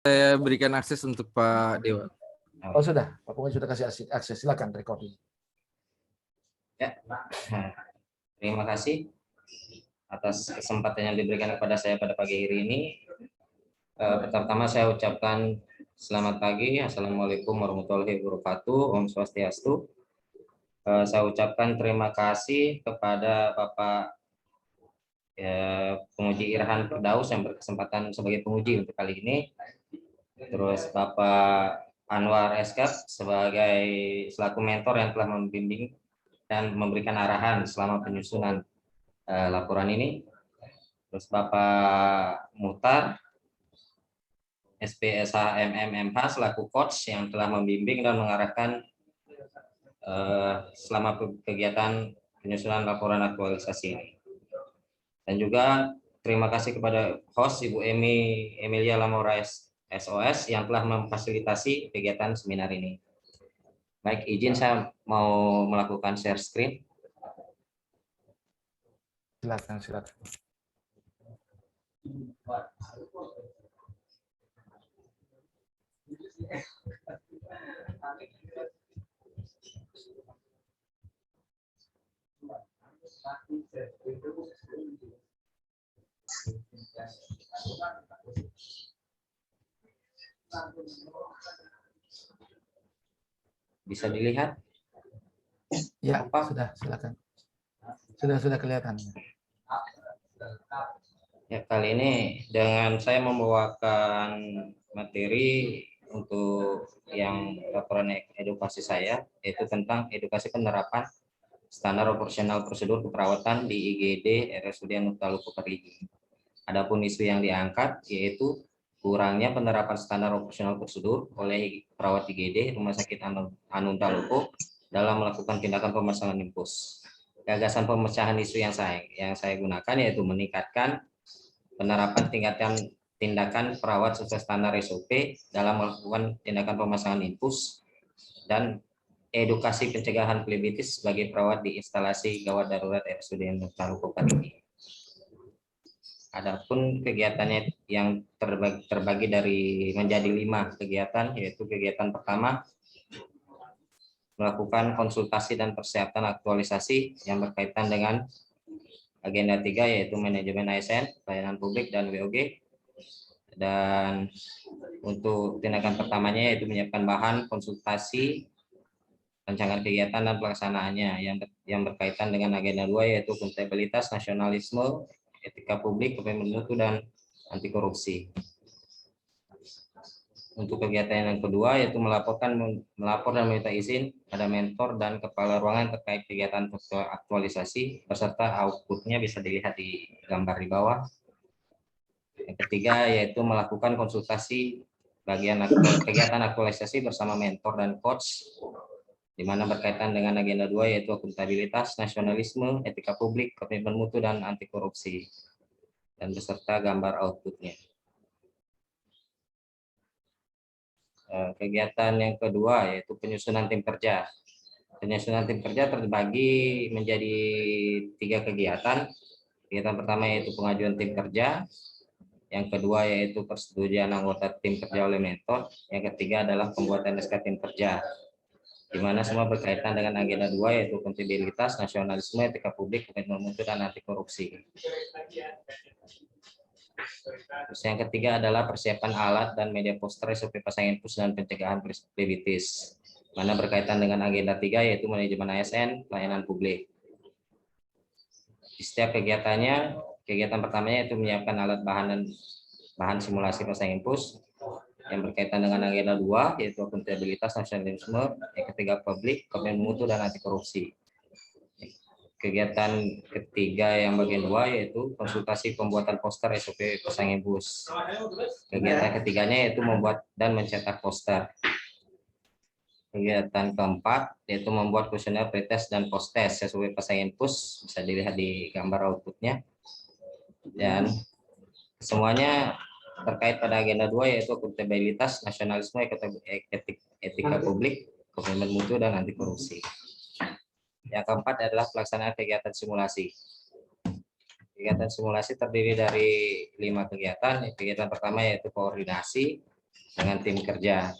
Saya berikan akses untuk Pak Dewa. Oh sudah, Pak Punggi sudah kasih akses, silakan recording. Ya, terima kasih atas kesempatan yang diberikan kepada saya pada pagi hari ini. Pertama-tama saya ucapkan selamat pagi, Assalamualaikum warahmatullahi wabarakatuh, Om Swastiastu. Saya ucapkan terima kasih kepada Bapak penguji Irhan Firdaus yang berkesempatan sebagai penguji untuk kali ini. Terus Bapak Anwar Eskap sebagai selaku mentor yang telah membimbing dan memberikan arahan selama penyusunan laporan ini. Terus Bapak Muhtar SPSH MMMH selaku coach yang telah membimbing dan mengarahkan selama kegiatan penyusunan laporan aktualisasi ini. Dan juga terima kasih kepada host Ibu Emilia Lamora SOS yang telah memfasilitasi kegiatan seminar ini. Baik, izin saya mau melakukan share screen. Silakan, silakan. Bisa dilihat? Ya, Apa? sudah, silakan. Sudah kelihatan. Ya, kali ini dengan saya membawakan materi untuk yang laporan edukasi saya, yaitu tentang edukasi penerapan standar operasional prosedur keperawatan di IGD RSUD Nuktaluku Parigi. Adapun isu yang diangkat yaitu kurangnya penerapan standar operasional prosedur oleh perawat IGD Rumah Sakit Anun Taluku dalam melakukan tindakan pemasangan infus. Gagasan pemecahan isu yang saya gunakan yaitu meningkatkan penerapan tindakan perawat sesuai standar SOP dalam melakukan tindakan pemasangan infus dan edukasi pencegahan flebitis sebagai perawat di instalasi gawat darurat RSUD Nuktaluku Parigi. Adapun kegiatannya yang terbagi dari menjadi 5 kegiatan, yaitu kegiatan pertama melakukan konsultasi dan persiapan aktualisasi yang berkaitan dengan agenda 3 yaitu manajemen ASN, pelayanan publik dan WOG. Dan untuk tindakan pertamanya yaitu menyiapkan bahan konsultasi, rancangan kegiatan dan pelaksanaannya yang berkaitan dengan agenda 2 yaitu akuntabilitas, nasionalisme, etika publik, kepemimpinan mutu dan anti korupsi. Untuk kegiatan yang kedua yaitu melapor dan meminta izin pada mentor dan kepala ruangan terkait kegiatan aktualisasi beserta outputnya bisa dilihat di gambar di bawah. Yang ketiga yaitu melakukan konsultasi kegiatan aktualisasi bersama mentor dan coach, di mana berkaitan dengan agenda 2 yaitu akuntabilitas, nasionalisme, etika publik, komitmen mutu dan anti korupsi, dan beserta gambar outputnya. Kegiatan yang kedua yaitu penyusunan tim kerja. Penyusunan tim kerja terbagi menjadi 3 kegiatan. Kegiatan pertama yaitu pengajuan tim kerja, yang kedua yaitu persetujuan anggota tim kerja oleh mentor, yang ketiga adalah pembuatan SK tim kerja, di mana semua berkaitan dengan agenda 2 yaitu akuntabilitas, nasionalisme, etika publik, komitmen mutu dan anti korupsi. Terus yang ketiga adalah persiapan alat dan media poster SOP pasang infus dan pencegahan flebitis, mana berkaitan dengan agenda 3 yaitu manajemen ASN, pelayanan publik. Di setiap kegiatannya, kegiatan pertamanya yaitu menyiapkan alat bahan simulasi pasang infus yang berkaitan dengan agenda 2 yaitu akuntabilitas, nasionalisme, yang ketiga publik, komitmen mutu dan anti korupsi. Kegiatan ketiga yang bagian 2 yaitu konsultasi pembuatan poster SOP pasang infus. Kegiatan ketiganya yaitu membuat dan mencetak poster. Kegiatan keempat yaitu membuat kuesioner pretest dan post-test SOP pasang infus, bisa dilihat di gambar outputnya. Dan semuanya terkait pada agenda 2 yaitu akuntabilitas, nasionalisme, etika publik, komitmen mutu dan anti korupsi. Yang keempat adalah pelaksanaan kegiatan simulasi. Kegiatan simulasi terdiri dari 5 kegiatan. Kegiatan pertama yaitu koordinasi, dengan tim kerja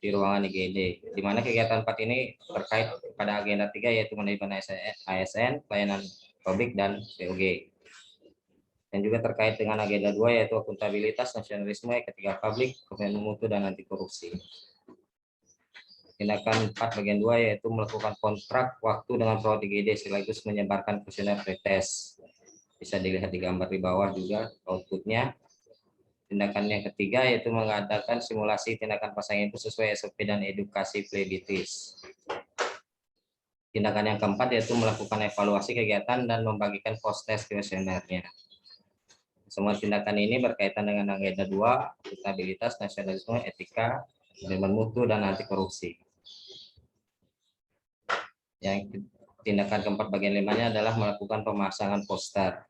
di ruangan IGD, di mana kegiatan 4 ini terkait pada agenda 3 yaitu manajemen ASN, pelayanan publik, dan POG. Dan juga terkait dengan agenda 2 yaitu akuntabilitas, nasionalisme, etika publik, komitmen mutu, dan anti korupsi. Tindakan 4 bagian 2 yaitu melakukan kontrak waktu dengan perawat IGD sekaligus menyebarkan kuesioner pretest. Bisa dilihat di gambar di bawah juga outputnya. Tindakan yang ketiga yaitu mengadakan simulasi tindakan pasang input sesuai SOP dan edukasi plebitis. Tindakan yang keempat yaitu melakukan evaluasi kegiatan dan membagikan post-test kuesionernya. Semua tindakan ini berkaitan dengan agenda 2, akuntabilitas, nasionalisme, etika, komitmen mutu, dan anti korupsi. Yang tindakan keempat bagian 5-nya adalah melakukan pemasangan poster,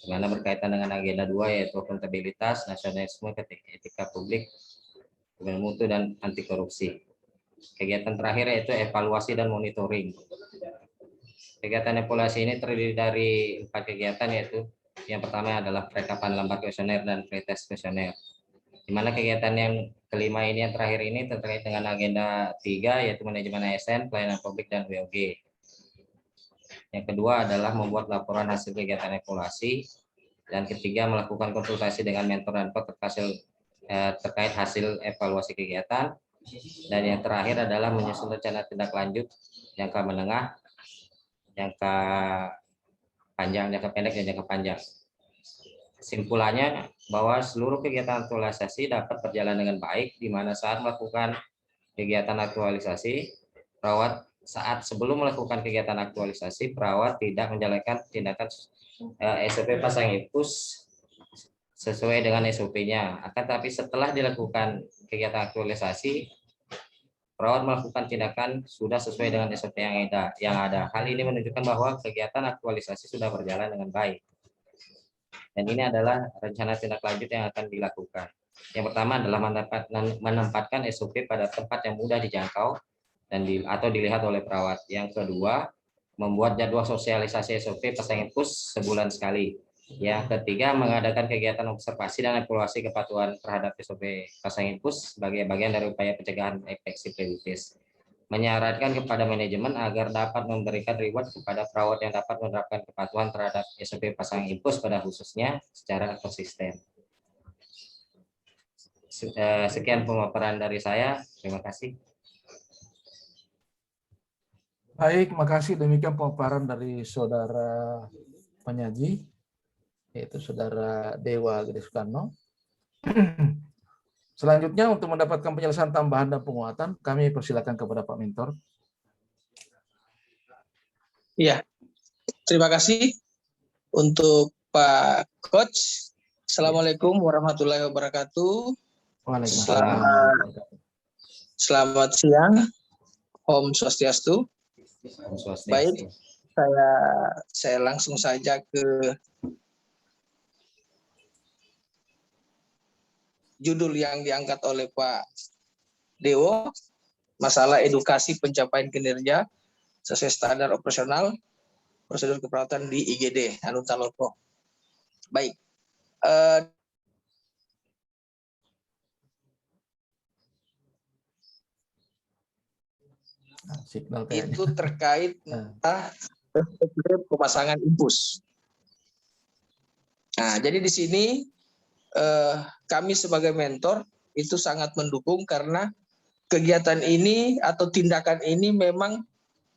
di mana berkaitan dengan agenda 2 yaitu akuntabilitas, nasionalisme, etika publik, komitmen mutu, dan anti korupsi. Kegiatan terakhir yaitu evaluasi dan monitoring. Kegiatan evaluasi ini terdiri dari 4 kegiatan, yaitu yang pertama adalah perlengkapan lembar kuesioner dan pretest kuesioner. Di mana kegiatan yang kelima ini, yang terakhir ini, terkait dengan agenda 3 yaitu manajemen ASN, pelayanan publik, dan WOG. Yang kedua adalah membuat laporan hasil kegiatan evaluasi. Dan ketiga, melakukan konsultasi dengan mentor dan terkait hasil evaluasi kegiatan. Dan yang terakhir adalah menyusun rencana tindak lanjut jangka menengah, jangka panjang, jangka pendek, dan jangka panjang. Kesimpulannya bahwa seluruh kegiatan aktualisasi dapat berjalan dengan baik, di mana saat melakukan kegiatan aktualisasi, perawat sebelum melakukan kegiatan aktualisasi, perawat tidak menjalankan tindakan SOP pasang infus sesuai dengan SOP-nya. Akan tetapi setelah dilakukan kegiatan aktualisasi, perawat melakukan tindakan sudah sesuai dengan SOP yang ada. Hal ini menunjukkan bahwa kegiatan aktualisasi sudah berjalan dengan baik. Dan ini adalah rencana tindak lanjut yang akan dilakukan. Yang pertama adalah menempatkan SOP pada tempat yang mudah dijangkau atau dilihat oleh perawat. Yang kedua, membuat jadwal sosialisasi SOP pasang infus sebulan sekali. Yang ketiga, mengadakan kegiatan observasi dan evaluasi kepatuhan terhadap SOP pasang infus sebagai bagian dari upaya pencegahan infeksi plebitis. Menyarankan kepada manajemen agar dapat memberikan reward kepada perawat yang dapat menerapkan kepatuhan terhadap SOP pasang infus pada khususnya secara konsisten. Sekian pemaparan dari saya. Terima kasih. Baik, makasih. Demikian pemaparan dari saudara penyaji, yaitu saudara Dewa Gede Soekarno. Selanjutnya untuk mendapatkan penjelasan tambahan dan penguatan, kami persilakan kepada Pak Mentor. Iya, terima kasih untuk Pak Coach. Assalamualaikum warahmatullahi wabarakatuh. Waalaikumsalam. Selamat siang, Om Swastiastu. Baik, saya langsung saja ke judul yang diangkat oleh Pak Dewo, masalah edukasi pencapaian kinerja sesuai standar operasional prosedur keperawatan di IGD Anuntaloko. Baik, signal itu terkait pemasangan infus. Nah, jadi di sini kami sebagai mentor itu sangat mendukung karena kegiatan ini atau tindakan ini memang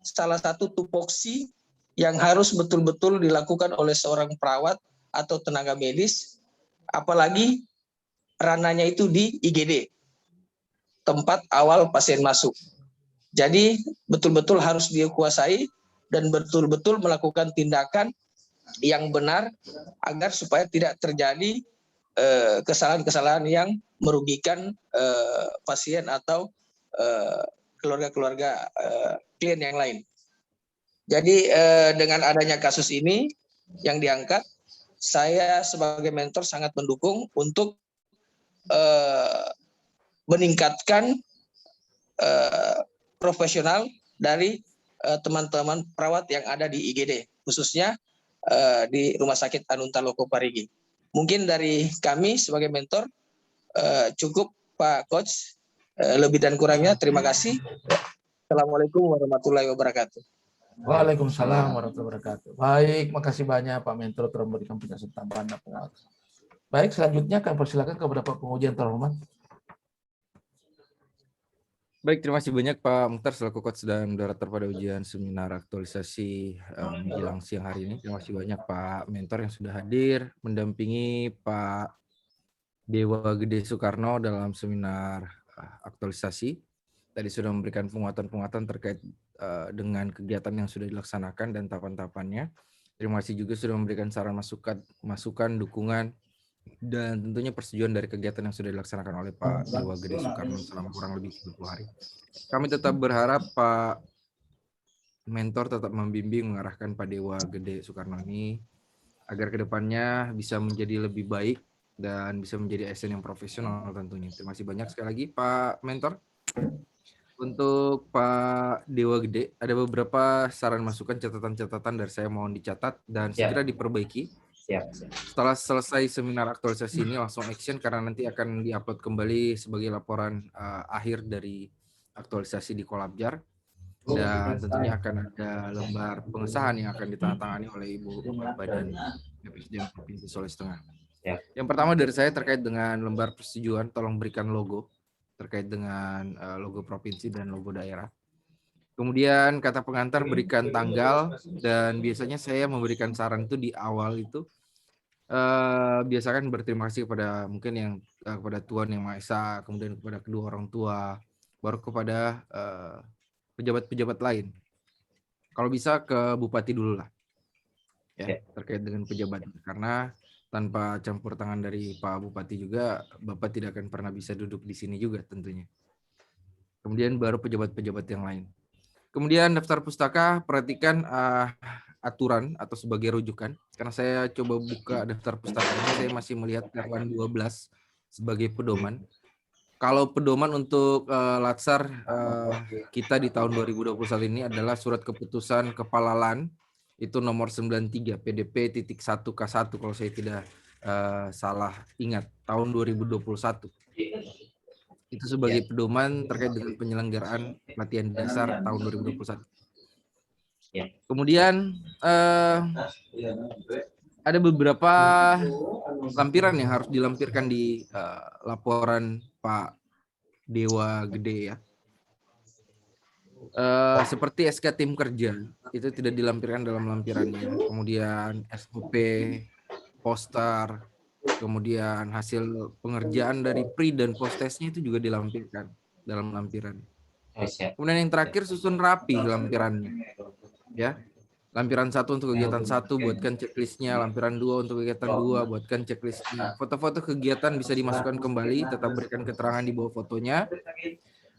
salah satu tupoksi yang harus betul-betul dilakukan oleh seorang perawat atau tenaga medis, apalagi ranahnya itu di IGD, tempat awal pasien masuk. Jadi betul-betul harus dia kuasai dan betul-betul melakukan tindakan yang benar agar supaya tidak terjadi kesalahan-kesalahan yang merugikan pasien atau keluarga-keluarga klien yang lain. Jadi dengan adanya kasus ini yang diangkat, saya sebagai mentor sangat mendukung untuk meningkatkan profesional dari teman-teman perawat yang ada di IGD, khususnya di Rumah Sakit Anuntaloko Parigi. Mungkin dari kami sebagai mentor cukup Pak Coach. Lebih dan kurangnya terima kasih. Assalamualaikum warahmatullahi wabarakatuh. Waalaikumsalam warahmatullahi wabarakatuh. Baik, makasih banyak Pak Mentor telah memberikan penjelasan tambahan dan penguatan. Baik, selanjutnya kami persilakan kepada Pak Penguji yang terhormat. Baik, terima kasih banyak Pak Mukhtar selaku coach dan moderator pada ujian seminar aktualisasi menjelang siang hari ini. Terima kasih banyak Pak Mentor yang sudah hadir mendampingi Pak Dewa Gede Soekarno dalam seminar aktualisasi. Tadi sudah memberikan penguatan-penguatan terkait dengan kegiatan yang sudah dilaksanakan dan tahapan-tahapannya. Terima kasih juga sudah memberikan saran masukan, dukungan, dan tentunya persetujuan dari kegiatan yang sudah dilaksanakan oleh Pak Dewa Gede Soekarno selama kurang lebih 10 hari. Kami tetap berharap Pak Mentor tetap membimbing, mengarahkan Pak Dewa Gede Soekarno ini agar kedepannya bisa menjadi lebih baik dan bisa menjadi ASN yang profesional tentunya. Terima kasih banyak sekali lagi Pak Mentor. Untuk Pak Dewa Gede, ada beberapa saran masukan, catatan-catatan dari saya mohon dicatat dan segera diperbaiki. Siap. Setelah selesai seminar aktualisasi ini langsung action karena nanti akan diupload kembali sebagai laporan akhir dari aktualisasi di Kolabjar. Dan tentunya akan ada lembar pengesahan yang akan ditandatangani oleh Ibu Badan Presiden Provinsi Sulawesi Tengah. Ya. Yang pertama dari saya terkait dengan lembar persetujuan, tolong berikan logo terkait dengan logo provinsi dan logo daerah. Kemudian kata pengantar berikan tanggal, dan biasanya saya memberikan saran itu di awal itu. Biasakan berterima kasih kepada mungkin yang kepada Tuhan Yang Maha Esa, kemudian kepada kedua orang tua, baru kepada pejabat-pejabat lain. Kalau bisa ke Bupati dulu lah, ya, terkait dengan pejabat, karena tanpa campur tangan dari Pak Bupati juga, Bapak tidak akan pernah bisa duduk di sini juga tentunya. Kemudian baru pejabat-pejabat yang lain. Kemudian daftar pustaka, perhatikan aturan atau sebagai rujukan. Karena saya coba buka daftar pustaka ini, saya masih melihat Perwan 12 sebagai pedoman. Kalau pedoman untuk Latsar kita di tahun 2021 ini adalah surat keputusan Kepala LAN, itu nomor 93 PDP.1K1 kalau saya tidak salah ingat, tahun 2021. Itu sebagai pedoman terkait dengan penyelenggaraan pelatihan dasar tahun 2021. Kemudian ada beberapa lampiran yang harus dilampirkan di laporan Pak Dewa Gede ya. Seperti SK tim kerja itu tidak dilampirkan dalam lampirannya. Kemudian SOP, poster, kemudian hasil pengerjaan dari pre dan post testnya itu juga dilampirkan dalam lampiran. Kemudian yang terakhir susun rapi lampirannya, ya. Lampiran 1 untuk kegiatan 1 buatkan checklistnya, lampiran 2 untuk kegiatan 2 buatkan checklistnya. Foto-foto kegiatan bisa dimasukkan kembali, tetap berikan keterangan di bawah fotonya.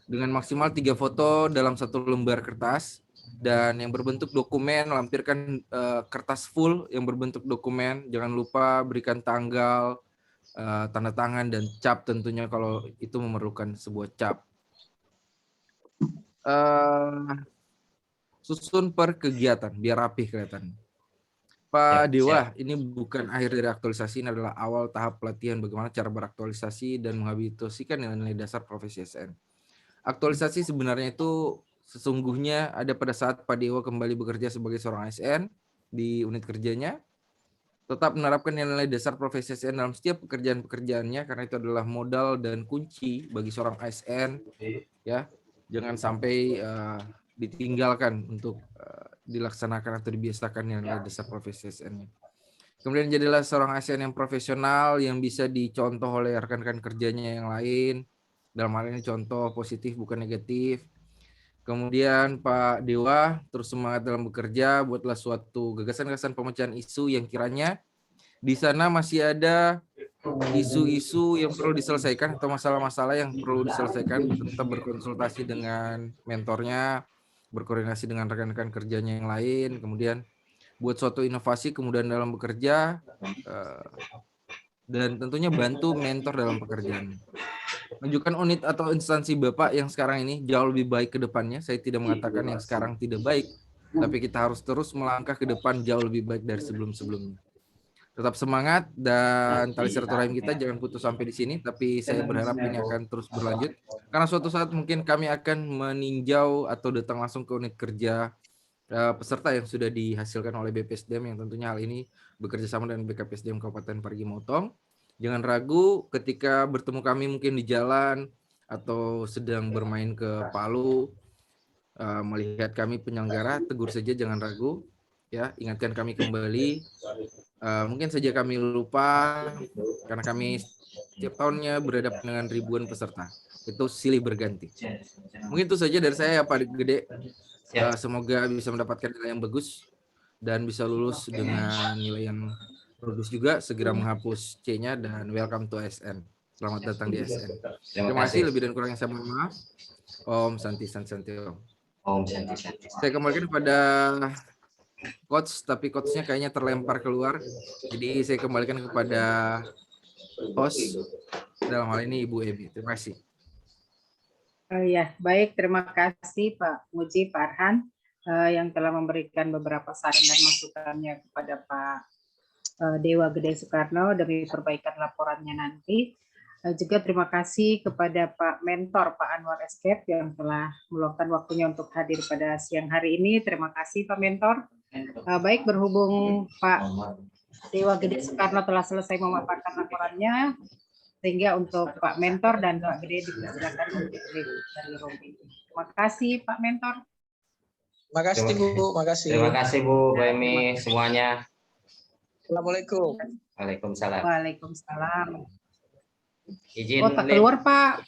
Dengan maksimal 3 foto dalam 1 lembar kertas, dan yang berbentuk dokumen lampirkan kertas full yang berbentuk dokumen. Jangan lupa berikan tanggal, tanda tangan dan cap tentunya kalau itu memerlukan sebuah cap. Susun per kegiatan biar rapih kelihatan. Pak Dewa, ini bukan akhir dari aktualisasi, ini adalah awal tahap pelatihan bagaimana cara beraktualisasi dan menghabituasikan nilai-nilai dasar profesi ASN. Aktualisasi sebenarnya itu sesungguhnya ada pada saat Pak Dewa kembali bekerja sebagai seorang ASN di unit kerjanya, tetap menerapkan nilai-nilai dasar profesi ASN dalam setiap pekerjaan-pekerjaannya, karena itu adalah modal dan kunci bagi seorang ASN, ya. Jangan sampai ditinggalkan untuk dilaksanakan atau dibiasakan nilai dasar profesi ASN-nya. Kemudian jadilah seorang ASN yang profesional yang bisa dicontoh oleh rekan-rekan kerjanya yang lain. Dalam hal ini contoh positif bukan negatif. Kemudian Pak Dewa terus semangat dalam bekerja, buatlah suatu gagasan-gagasan pemecahan isu yang kiranya di sana masih ada isu-isu yang perlu diselesaikan atau masalah-masalah yang perlu diselesaikan. Tetap berkonsultasi dengan mentornya, berkoordinasi dengan rekan-rekan kerjanya yang lain, kemudian buat suatu inovasi kemudian dalam bekerja, dan tentunya bantu mentor dalam pekerjaan. Menunjukkan unit atau instansi Bapak yang sekarang ini jauh lebih baik ke depannya. Saya tidak mengatakan yang sekarang tidak baik, tapi kita harus terus melangkah ke depan jauh lebih baik dari sebelum-sebelumnya. Tetap semangat dan tali silaturahim kita jangan putus sampai di sini, tapi saya berharap ini akan terus berlanjut karena suatu saat mungkin kami akan meninjau atau datang langsung ke unit kerja peserta yang sudah dihasilkan oleh BPSDM yang tentunya hal ini bekerja sama dengan BKPSDM Kabupaten Parigi Motong. Jangan ragu ketika bertemu kami mungkin di jalan atau sedang bermain ke Palu, melihat kami penyelenggara, tegur saja, jangan ragu. Ya, ingatkan kami kembali. Mungkin saja kami lupa karena kami setiap tahunnya berhadapan dengan ribuan peserta. Itu silih berganti. Mungkin itu saja dari saya, Pak Gede. Semoga bisa mendapatkan nilai yang bagus dan bisa lulus dengan nilai yang bagus juga, segera menghapus C-nya dan welcome to ASN. Selamat datang di ASN. Terima kasih, lebih dan kurangnya saya mohon maaf. Om Santi Santi Om. Om Santi Santi. Saya kembalikan kepada coach, tapi coachnya kayaknya terlempar keluar. Jadi saya kembalikan kepada host, dalam hal ini Ibu Emi. Terima kasih. Ya, baik. Terima kasih Pak Muji, Pak Arhan, yang telah memberikan beberapa saran dan masukannya kepada Pak Dewa Gede Soekarno demi perbaikan laporannya nanti. Juga terima kasih kepada Pak Mentor, Pak Anwar Escape, yang telah meluangkan waktunya untuk hadir pada siang hari ini. Terima kasih Pak Mentor. Baik, berhubung Pak Dewa Gede Soekarno telah selesai memaparkan laporannya, sehingga untuk Pak Mentor dan Pak Gede dipersilakan untuk dari rooming. Terima kasih Pak Mentor. Terima kasih Bu, makasih. Terima kasih Bu Emi semuanya. Assalamualaikum. Waalaikumsalam. Waalaikumsalam. Izin Oh, tak keluar Pak.